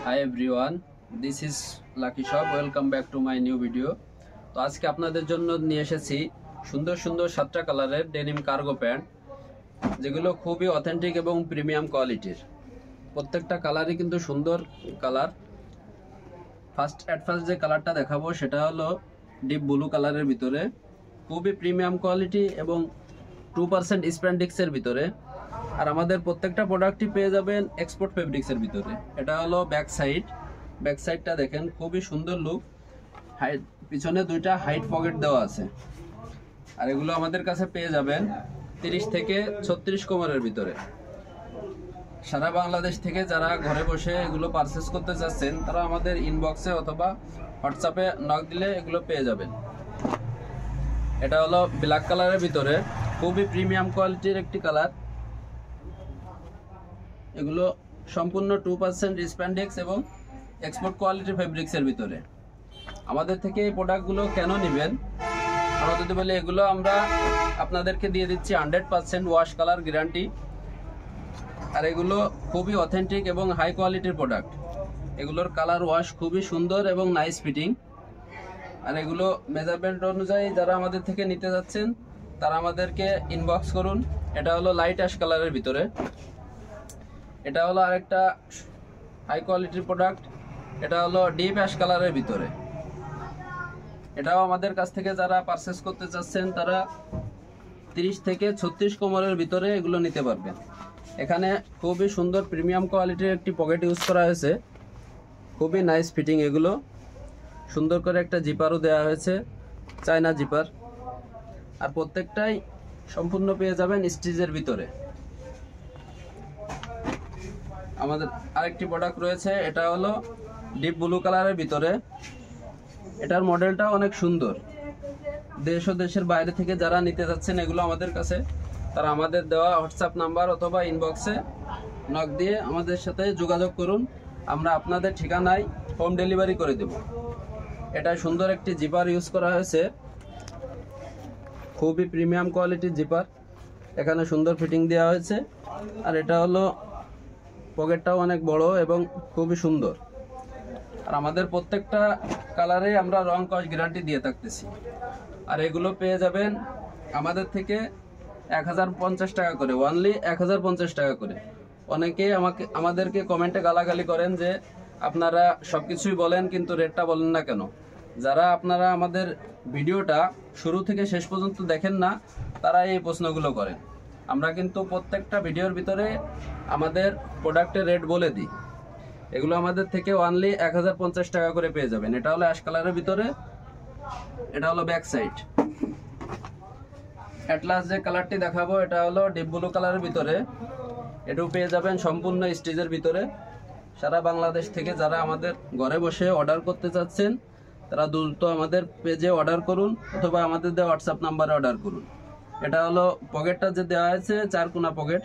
Hi everyone, this is lucky shop. Welcome back to my new video. তো আজকে আপনাদের জন্য নিয়ে এসেছি সুন্দর সুন্দর 7টা কালারের ডেনিম কার্গো প্যান্ট, যেগুলো খুবই অথেন্টিক এবং প্রিমিয়াম কোয়ালিটির। প্রত্যেকটা কালারই কিন্তু সুন্দর কালার। ফার্স্ট যে কালারটা দেখাবো সেটা হলো ডিপ ব্লু কালারের ভিতরে, খুবই প্রিমিয়াম কোয়ালিটি এবং 2% স্প্যান্ডিক্সের ভিতরে। আর আমাদের প্রত্যেকটা প্রোডাক্টই পেয়ে যাবেন এক্সপোর্ট ফেব্রিক্সের ভিতরে। এটা হলো ব্যাক সাইডটা দেখেন, খুবই সুন্দর লুক। হাইট পিছনে 2টা হাইট পকেট দেওয়া আছে। আর এগুলো আমাদের কাছে পেয়ে যাবেন 30 থেকে 36 কোমরের ভিতরে। সারা বাংলাদেশ থেকে যারা ঘরে বসে এগুলো পারচেস করতে চাচ্ছেন তারা আমাদের ইনবক্সে অথবা হোয়াটসঅ্যাপে নক দিলে এগুলো পেয়ে যাবেন। এটা হলো ব্ল্যাক কালারের ভিতরে, খুবই প্রিমিয়াম কোয়ালিটির একটি কালার। এগুলো সম্পূর্ণ 2% স্প্যান্ডেক্স এবং এক্সপোর্ট কোয়ালিটির ফেব্রিক্সের ভিতরে। আমাদের থেকে এই প্রোডাক্টগুলো কেন নেবেন আমরা যদি বলি, এগুলো আমরা আপনাদেরকে দিয়ে দিচ্ছি 100% ওয়াশ কালার গ্যারান্টি। আর এগুলো খুবই অথেন্টিক এবং হাই কোয়ালিটির প্রোডাক্ট। এগুলোর কালার ওয়াশ খুবই সুন্দর এবং নাইস ফিটিং। আর এগুলো মেজারমেন্ট অনুযায়ী যারা আমাদের থেকে নিতে যাচ্ছেন তারা আমাদেরকে ইনবক্স করুন। এটা হলো লাইট অ্যাশ কালারের ভিতরে। এটা হলো আরেকটা হাই কোয়ালিটির প্রোডাক্ট, এটা হলো ডিপ অ্যাশ কালারের ভিতরে। এটাও আমাদের কাছ থেকে যারা পারচেস করতে চাচ্ছেন তারা 30 থেকে 36 কোমরের ভিতরে এগুলো নিতে পারবেন। এখানে খুবই সুন্দর প্রিমিয়াম কোয়ালিটির একটি পকেট ইউজ করা হয়েছে, খুবই নাইস ফিটিং। এগুলো সুন্দর করে একটা জিপারও দেওয়া হয়েছে, চায়না জিপার। আর প্রত্যেকটাই সম্পূর্ণ পেয়ে যাবেন স্টিচের ভিতরে। আমাদের আরেকটি প্রোডাক্ট রয়েছে, এটা হলো ডিপ ব্লু কালারের ভিতরে। এটার মডেলটা অনেক সুন্দর। দেশ ও দেশের বাইরে থেকে যারা নিতে যাচ্ছেন এগুলো আমাদের কাছে, তারা আমাদের দেওয়া হোয়াটসঅ্যাপ নাম্বার অথবা ইনবক্সে নক দিয়ে আমাদের সাথে যোগাযোগ করুন। আমরা আপনাদের ঠিকানায় হোম ডেলিভারি করে দেব। এটা সুন্দর একটি জিপার ইউজ করা হয়েছে, খুবই প্রিমিয়াম কোয়ালিটির জিপার। এখানে সুন্দর ফিটিং দেওয়া হয়েছে। আর এটা হলো পকেটটাও অনেক বড় এবং খুবই সুন্দর। আর আমাদের প্রত্যেকটা কালারে আমরা রং কস গ্যারান্টি দিয়ে থাকতেছি। আর এগুলো পেয়ে যাবেন আমাদের থেকে 1050 টাকা করে, অনলি 1050 টাকা করে। অনেকে আমাদেরকে কমেন্টে গালাগালি করেন যে আপনারা সবকিছুই বলেন কিন্তু রেটটা বলেন না কেন। যারা আপনারা আমাদের ভিডিওটা শুরু থেকে শেষ পর্যন্ত দেখেন না তারা এই প্রশ্নগুলো করেন। আমরা কিন্তু প্রত্যেকটা ভিডিওর ভিতরে আমাদের প্রোডাক্টের রেট বলে দিই। এগুলো আমাদের থেকে অনলি 1050 টাকা করে পেয়ে যাবেন। এটা হলো অ্যাশ কালারের ভিতরে, এটা হলো ব্যাক সাইড। অ্যাটলাস যে কালারটি দেখাবো এটা হলো ডিপ ব্লু কালারের ভিতরে। এটাও পেয়ে যাবেন সম্পূর্ণ স্টিচের ভিতরে। সারা বাংলাদেশ থেকে যারা আমাদের ঘরে বসে অর্ডার করতে চাচ্ছেন তারা দ্রুত আমাদের পেজে অর্ডার করুন অথবা আমাদের দেওয়া হোয়াটসঅ্যাপ নাম্বারে অর্ডার করুন। এটা হলো পকেটটা যে দেওয়া হয়েছে 4 কোনা পকেট,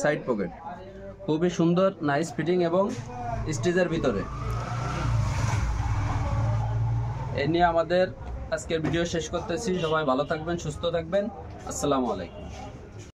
সাইড পকেট, খুবই সুন্দর নাইস ফিটিং এবং স্টিচের ভিতরে। এই নিয়ে আমাদের আজকের ভিডিও শেষ করতেছি। সবাই ভালো থাকবেন, সুস্থ থাকবেন। আসসালামু আলাইকুম।